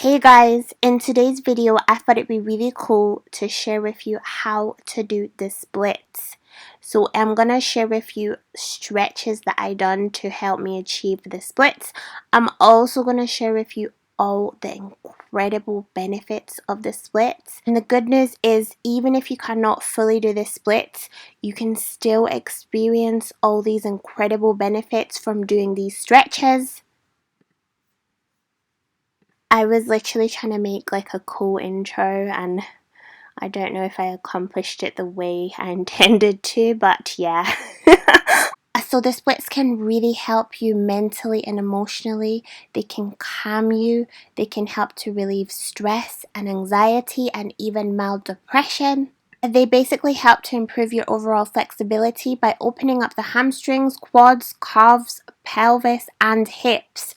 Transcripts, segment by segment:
Hey guys, in today's video I thought it'd be really cool to share with you how to do the splits. So I'm gonna share with you stretches that I done to help me achieve the splits. I'm also gonna share with you all the incredible benefits of the splits. And the good news is, even if you cannot fully do the splits, you can still experience all these incredible benefits from doing these stretches. I was literally trying to make like a cool intro, and I don't know if I accomplished it the way I intended to, but yeah. So the splits can really help you mentally and emotionally. They can calm you. They can help to relieve stress and anxiety and even mild depression. They basically help to improve your overall flexibility by opening up the hamstrings, quads, calves, pelvis and hips.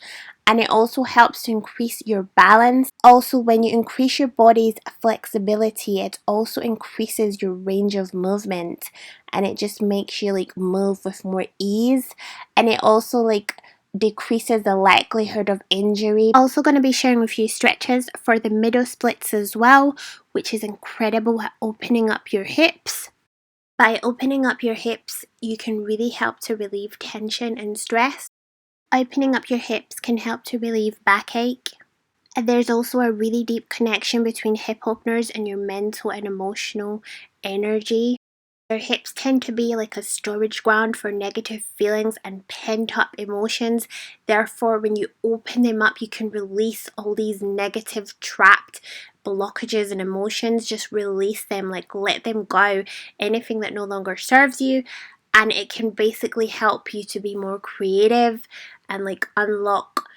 And it also helps to increase your balance. Also, when you increase your body's flexibility, it also increases your range of movement, and it just makes you like move with more ease, and it also like decreases the likelihood of injury. Also going to be sharing with you stretches for the middle splits as well, which is incredible at opening up your hips. By opening up your hips, you can really help to relieve tension and stress. Opening up your hips can help to relieve backache. And there's also a really deep connection between hip openers and your mental and emotional energy. Your hips tend to be like a storage ground for negative feelings and pent up emotions. Therefore, when you open them up, you can release all these negative trapped blockages and emotions. Just release them, like let them go. Anything that no longer serves you. And it can basically help you to be more creative and like unlock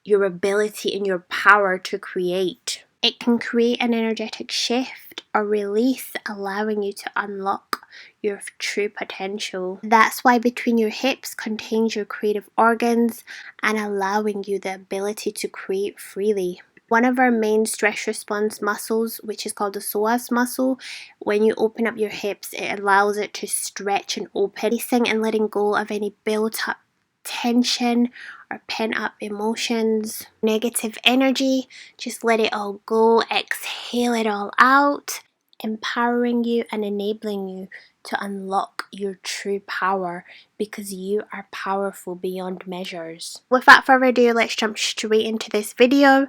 your ability and your power to create. It can create an energetic shift or release, allowing you to unlock your true potential. That's why between your hips contains your creative organs and allowing you the ability to create freely. One of our main stress response muscles, which is called the psoas muscle, when you open up your hips, it allows it to stretch and open, releasing and letting go of any built up tension or pent up emotions, negative energy. Just let it all go, exhale it all out, empowering you and enabling you to unlock your true power, because you are powerful beyond measures. Without further ado, let's jump straight into this video.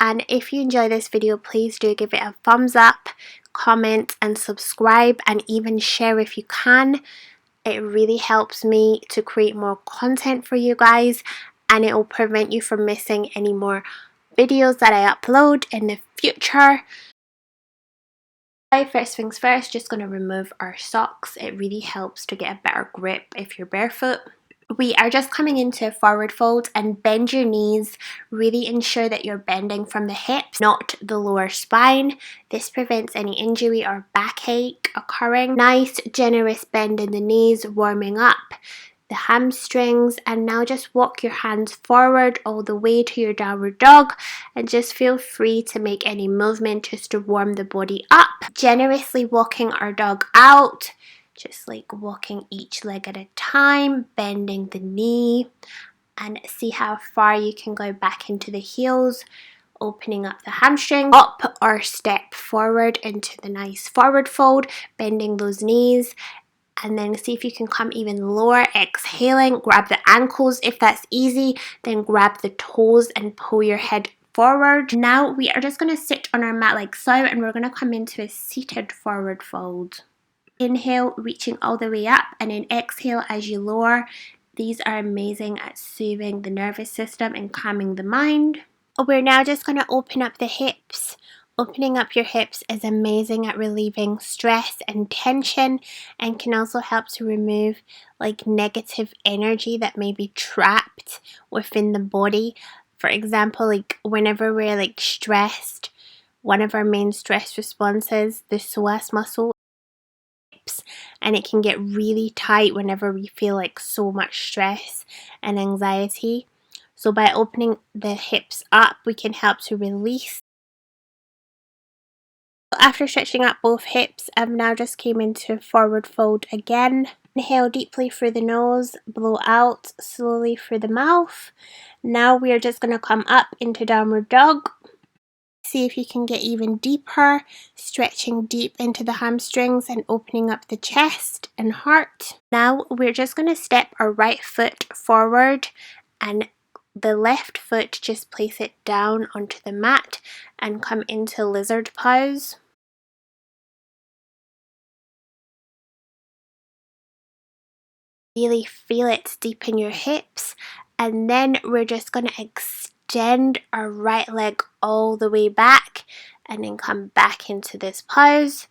And if you enjoy this video, please do give it a thumbs up, comment and subscribe, and even share if you can. It really helps me to create more content for you guys, and it will prevent you from missing any more videos that I upload in the future. First things first, just going to remove our socks. It really helps to get a better grip if you're barefoot. We are just coming into a forward fold, and bend your knees. Really ensure that you're bending from the hips, not the lower spine. This prevents any injury or backache occurring. Nice generous bend in the knees, warming up the hamstrings. And now just walk your hands forward all the way to your downward dog, and just feel free to make any movement just to warm the body up. Generously walking our dog out, just like walking each leg at a time, bending the knee, and see how far you can go back into the heels, opening up the hamstring, up or step forward into the nice forward fold, bending those knees, and then see if you can come even lower, exhaling, grab the ankles. If that's easy, then grab the toes and pull your head forward. Now we are just going to sit on our mat like so, and we're going to come into a seated forward fold. Inhale, reaching all the way up, and then exhale as you lower. These are amazing at soothing the nervous system and calming the mind. We're now just going to open up the hips. Opening up your hips is amazing at relieving stress and tension, and can also help to remove like negative energy that may be trapped within the body. For example, like whenever we're like stressed, one of our main stress responses, the psoas muscle, and it can get really tight whenever we feel like so much stress and anxiety. So by opening the hips up, we can help to release. After stretching out both hips, I've now just came into forward fold again. Inhale deeply through the nose, blow out slowly through the mouth. Now we are just going to come up into downward dog. See if you can get even deeper, stretching deep into the hamstrings and opening up the chest and heart. Now we're just going to step our right foot forward and the left foot, just place it down onto the mat and come into lizard pose. Really feel it deep in your hips, and then we're just going to extend our right leg all the way back and then come back into this pose.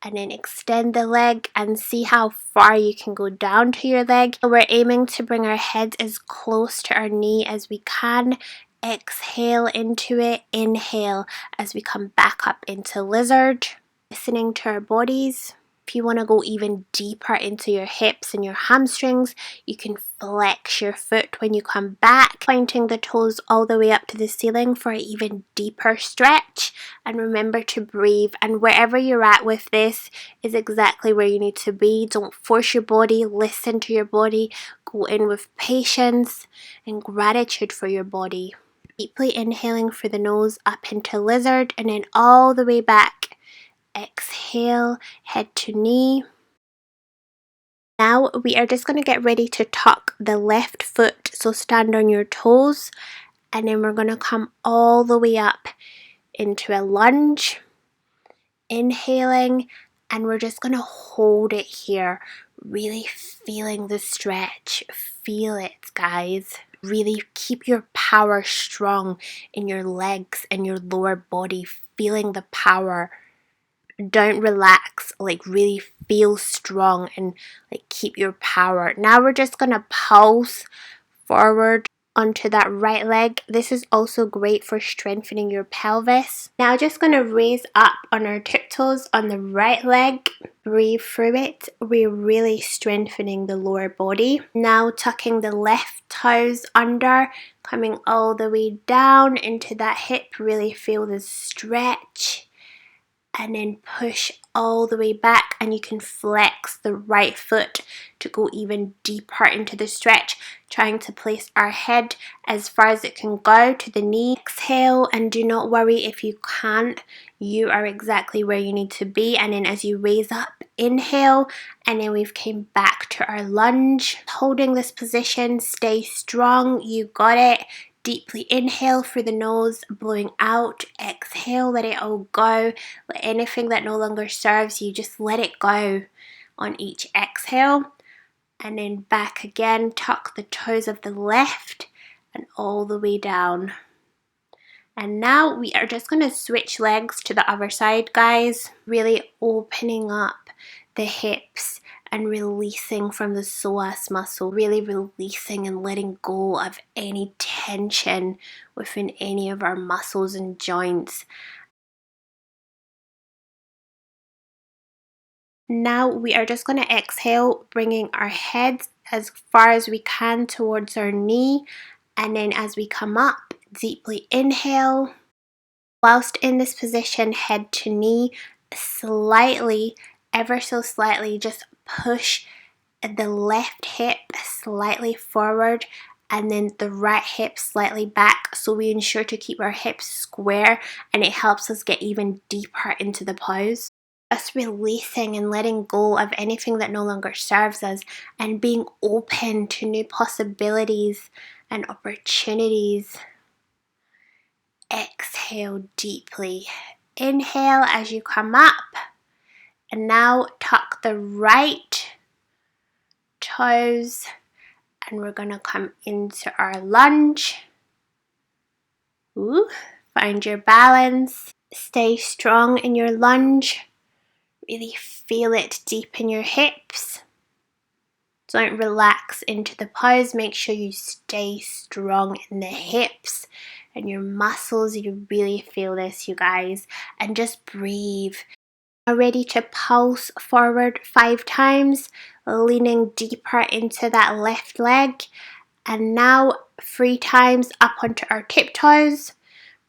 And then extend the leg and see how far you can go down to your leg. We're aiming to bring our head as close to our knee as we can. Exhale into it, inhale as we come back up into lizard. Listening to our bodies. If you want to go even deeper into your hips and your hamstrings, you can flex your foot when you come back, pointing the toes all the way up to the ceiling for an even deeper stretch. And remember to breathe, and wherever you're at with this is exactly where you need to be. Don't force your body, listen to your body, go in with patience and gratitude for your body. Deeply inhaling for the nose up into lizard and then all the way back. Exhale, head to knee. Now we are just going to get ready to tuck the left foot, so stand on your toes, and then we're going to come all the way up into a lunge. Inhaling, and we're just going to hold it here, really feeling the stretch. Feel it, guys. Really keep your power strong in your legs and your lower body, feeling the power. Don't relax, like really feel strong and like keep your power. Now we're just gonna pulse forward onto that right leg. This is also great for strengthening your pelvis. Now just gonna raise up on our tiptoes on the right leg. Breathe through it. We're really strengthening the lower body. Now tucking the left toes under, coming all the way down into that hip. Really feel the stretch. And then push all the way back, and you can flex the right foot to go even deeper into the stretch, trying to place our head as far as it can go to the knee. Exhale, and do not worry if you can't. You are exactly where you need to be. And then as you raise up, inhale, and then we've came back to our lunge. Holding this position, stay strong, you got it. Deeply inhale through the nose, blowing out. Exhale, let it all go. Let anything that no longer serves you, just let it go on each exhale. And then back again, tuck the toes of the left and all the way down. And now we are just going to switch legs to the other side, guys. Really opening up the hips and releasing from the psoas muscle, really releasing and letting go of any tension within any of our muscles and joints. Now we are just going to exhale, bringing our head as far as we can towards our knee, and then as we come up, deeply inhale. Whilst in this position, head to knee, slightly, ever so slightly, just push the left hip slightly forward and then the right hip slightly back, so we ensure to keep our hips square, and it helps us get even deeper into the pose. Us releasing and letting go of anything that no longer serves us and being open to new possibilities and opportunities. Exhale deeply. Inhale as you come up, and now tuck the right toes, and we're going to come into our lunge. Ooh, find your balance. Stay strong in your lunge. Really feel it deep in your hips. Don't relax into the pose. Make sure you stay strong in the hips and your muscles. You really feel this, you guys. And just breathe. Now ready to pulse forward 5 times, leaning deeper into that left leg. And now 3 times up onto our tiptoes.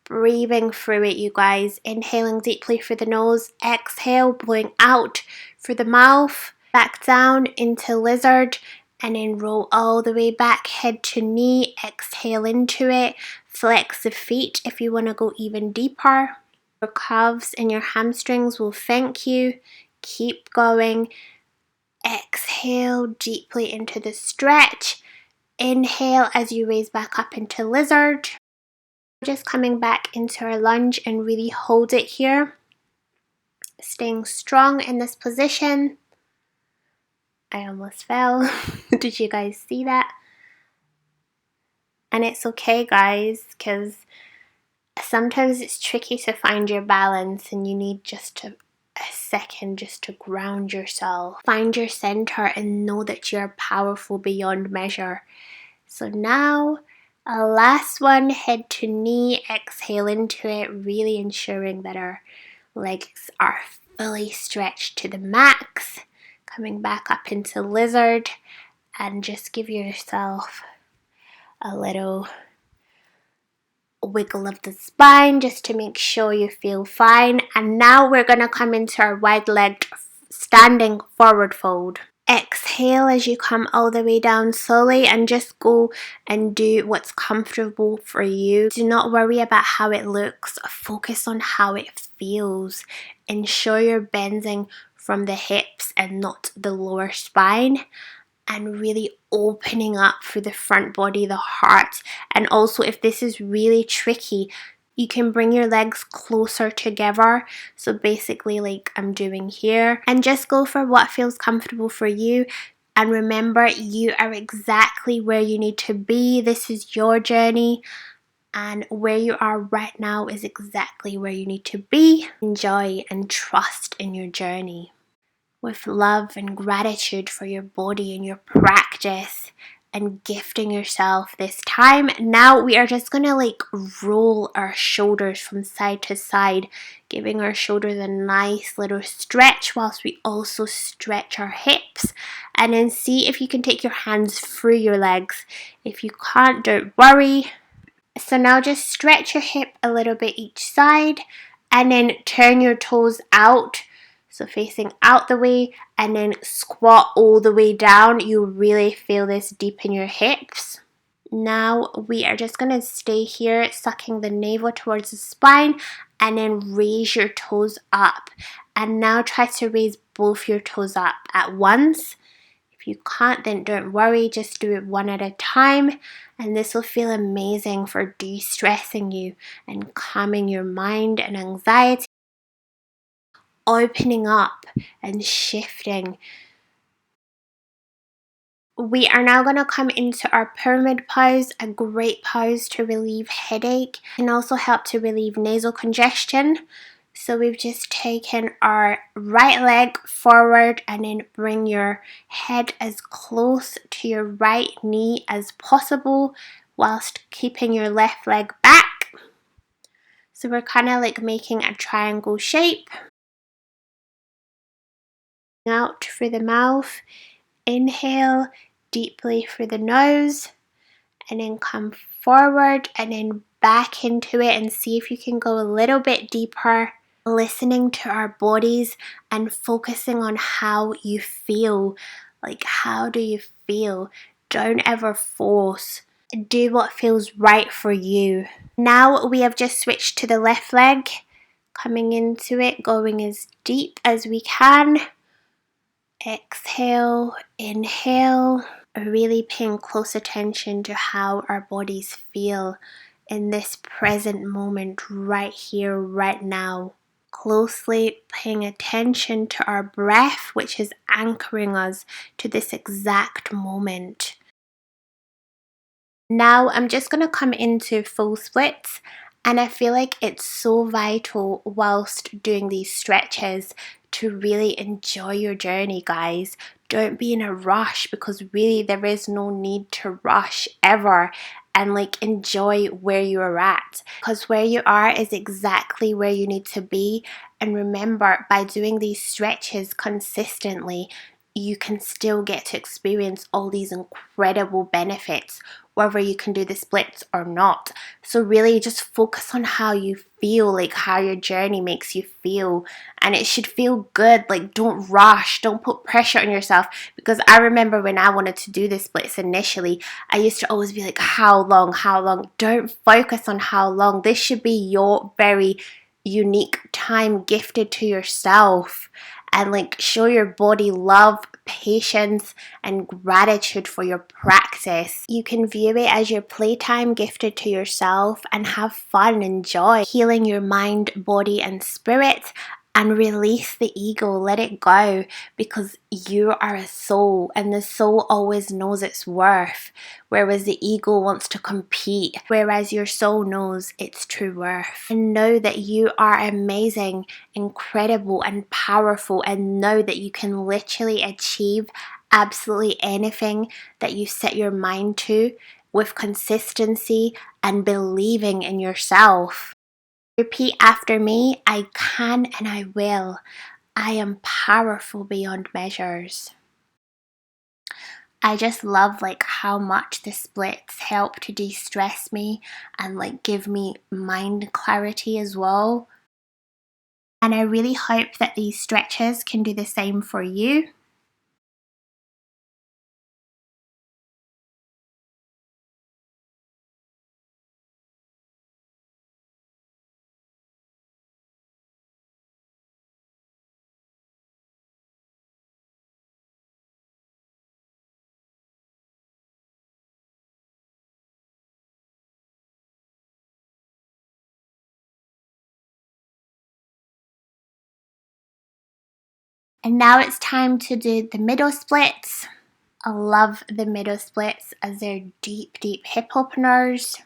Breathing through it, you guys. Inhaling deeply through the nose. Exhale, blowing out through the mouth. Back down into lizard, and then roll all the way back, head to knee. Exhale into it. flex the feet if you want to go even deeper. Your calves and your hamstrings will thank you. Keep going. Exhale deeply into the stretch. Inhale as you raise back up into lizard. Just coming back into our lunge and really hold it here. Staying strong in this position. I almost fell. Did you guys see that? And it's okay, guys, because sometimes it's tricky to find your balance and you need just a second just to ground yourself. Find your center and know that you're powerful beyond measure. So now, a last one, head to knee, exhale into it, really ensuring that our legs are fully stretched to the max. Coming back up into lizard, and just give yourself a little wiggle of the spine just to make sure you feel fine. And now we're going to come into our wide-legged standing forward fold. Exhale as you come all the way down slowly, and just go and do what's comfortable for you. Do not worry about how it looks. Focus on how it feels. Ensure you're bending from the hips and not the lower spine, and really opening up through the front body, the heart. And also, if this is really tricky, you can bring your legs closer together. So basically like I'm doing here, and just go for what feels comfortable for you. And remember, you are exactly where you need to be. This is your journey, and where you are right now is exactly where you need to be. Enjoy and trust in your journey. With love and gratitude for your body and your practice, and gifting yourself this time. Now we are just gonna like roll our shoulders from side to side, giving our shoulders a nice little stretch whilst we also stretch our hips. And then see if you can take your hands through your legs. If you can't, don't worry. So now just stretch your hip a little bit each side, and then turn your toes out. So facing out the way, and then squat all the way down. You really feel this deep in your hips. Now we are just going to stay here, sucking the navel towards the spine, and then raise your toes up. And now try to raise both your toes up at once. If you can't, then don't worry, just do it one at a time. And this will feel amazing for de-stressing you and calming your mind and anxiety. Opening up and shifting. We are now going to come into our pyramid pose, a great pose to relieve headache and also help to relieve nasal congestion. So we've just taken our right leg forward, and then bring your head as close to your right knee as possible whilst keeping your left leg back. So we're kind of like making a triangle shape. Out through the mouth, inhale deeply through the nose, and then come forward and then back into it, and see if you can go a little bit deeper, listening to our bodies and focusing on how you feel. Like, how do you feel? Don't ever force. Do what feels right for you. Now we have just switched to the left leg, coming into it, going as deep as we can. Exhale, inhale, really paying close attention to how our bodies feel in this present moment, right here, right now. Closely paying attention to our breath, which is anchoring us to this exact moment. Now I'm just going to come into full splits, and I feel like it's so vital whilst doing these stretches to really enjoy your journey, guys. Don't be in a rush, because really there is no need to rush ever, and like enjoy where you are at, because where you are is exactly where you need to be. And remember, by doing these stretches consistently, you can still get to experience all these incredible benefits, whether you can do the splits or not. So really just focus on how you feel, like how your journey makes you feel, and it should feel good. Like, don't rush, don't put pressure on yourself, because I remember when I wanted to do the splits initially, I used to always be like, how long? Don't focus on how long. This should be your very unique time gifted to yourself, and like show your body love, patience, and gratitude for your practice. You can view it as your playtime gifted to yourself and have fun and joy, healing your mind, body, and spirit. And release the ego, let it go, because you are a soul and the soul always knows its worth, whereas the ego wants to compete, whereas your soul knows its true worth. And know that you are amazing, incredible, and powerful, and know that you can literally achieve absolutely anything that you set your mind to with consistency and believing in yourself. Repeat after me: I can and I will. I am powerful beyond measures. I just love like how much the splits help to de-stress me and like give me mind clarity as well. And I really hope that these stretches can do the same for you. And now it's time to do the middle splits. I love the middle splits as they're deep, deep hip openers,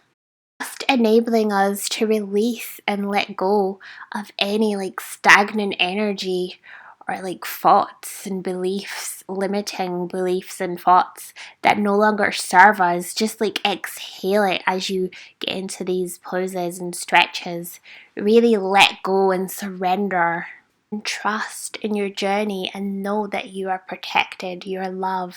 just enabling us to release and let go of any like stagnant energy or like thoughts and beliefs, limiting beliefs and thoughts that no longer serve us. Just like exhale it as you get into these poses and stretches. Really let go and surrender and trust in your journey and know that you are protected, you are loved.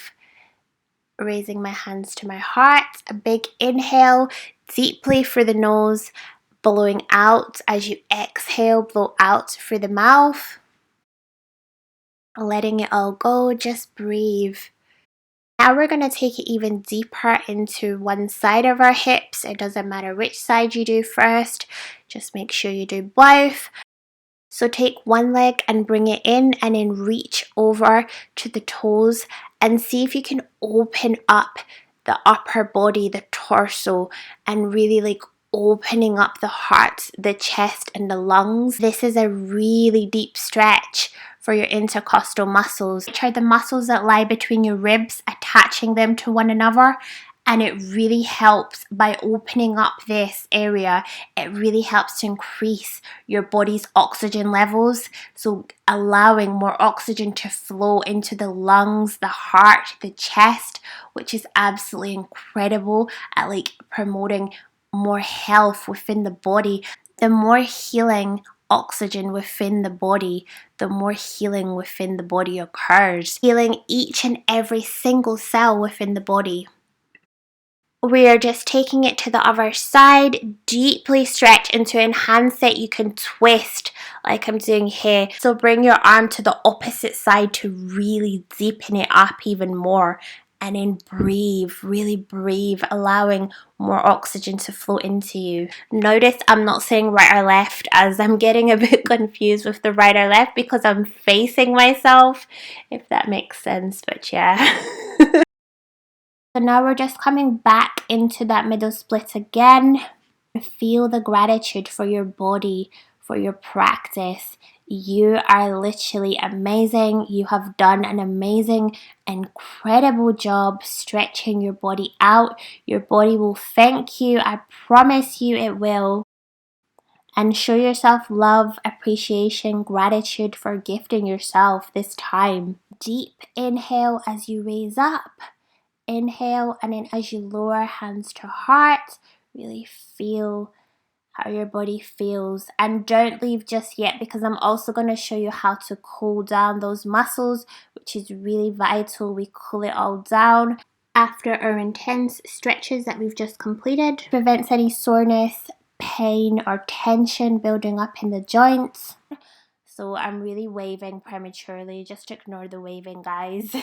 Raising my hands to my heart, a big inhale deeply through the nose, blowing out as you exhale, blow out through the mouth, letting it all go. Just breathe. Now we're going to take it even deeper into one side of our hips. It doesn't matter which side you do first, just make sure you do both. So take one leg and bring it in, and then reach over to the toes and see if you can open up the upper body, the torso, and really like opening up the heart, the chest, and the lungs. This is a really deep stretch for your intercostal muscles, which are the muscles that lie between your ribs, attaching them to one another. And it really helps by opening up this area. It really helps to increase your body's oxygen levels, so allowing more oxygen to flow into the lungs, the heart, the chest, which is absolutely incredible at like promoting more health within the body. The more healing oxygen within the body, the more healing within the body occurs, healing each and every single cell within the body. We are just taking it to the other side, deeply stretch, and to enhance it you can twist like I'm doing here. So bring your arm to the opposite side to really deepen it up even more, and then breathe, really breathe, allowing more oxygen to flow into you. Notice I'm not saying right or left, as I'm getting a bit confused with the right or left because I'm facing myself, if that makes sense, but yeah. So now we're just coming back into that middle split again. Feel the gratitude for your body, for your practice. You are literally amazing. You have done an amazing, incredible job stretching your body out. Your body will thank you. I promise you it will. And show yourself love, appreciation, gratitude for gifting yourself this time. Deep inhale as you raise up. Inhale, and then as you lower, hands to heart, really feel how your body feels. And don't leave just yet, because I'm also going to show you how to cool down those muscles, which is really vital. We cool it all down after our intense stretches that we've just completed. Prevents any soreness, pain or tension building up in the joints. So I'm really waving prematurely, just ignore the waving, guys.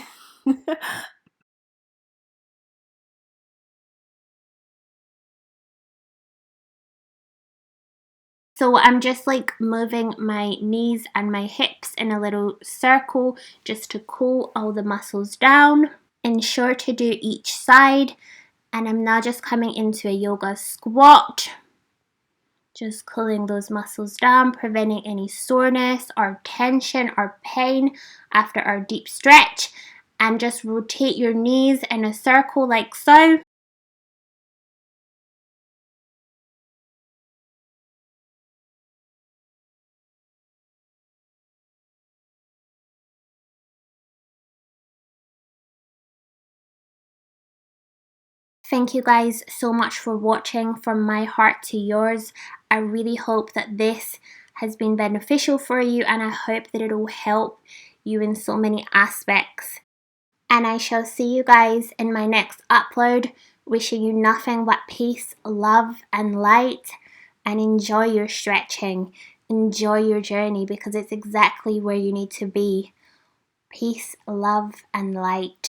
So I'm just like moving my knees and my hips in a little circle just to cool all the muscles down. Ensure to do each side. And I'm now just coming into a yoga squat. Just cooling those muscles down, preventing any soreness or tension or pain after our deep stretch. And just rotate your knees in a circle like so. Thank you guys so much for watching. From my heart to yours, I really hope that this has been beneficial for you, and I hope that it will help you in so many aspects. And I shall see you guys in my next upload. Wishing you nothing but peace, love and light, and enjoy your stretching. Enjoy your journey, because it's exactly where you need to be. Peace, love and light.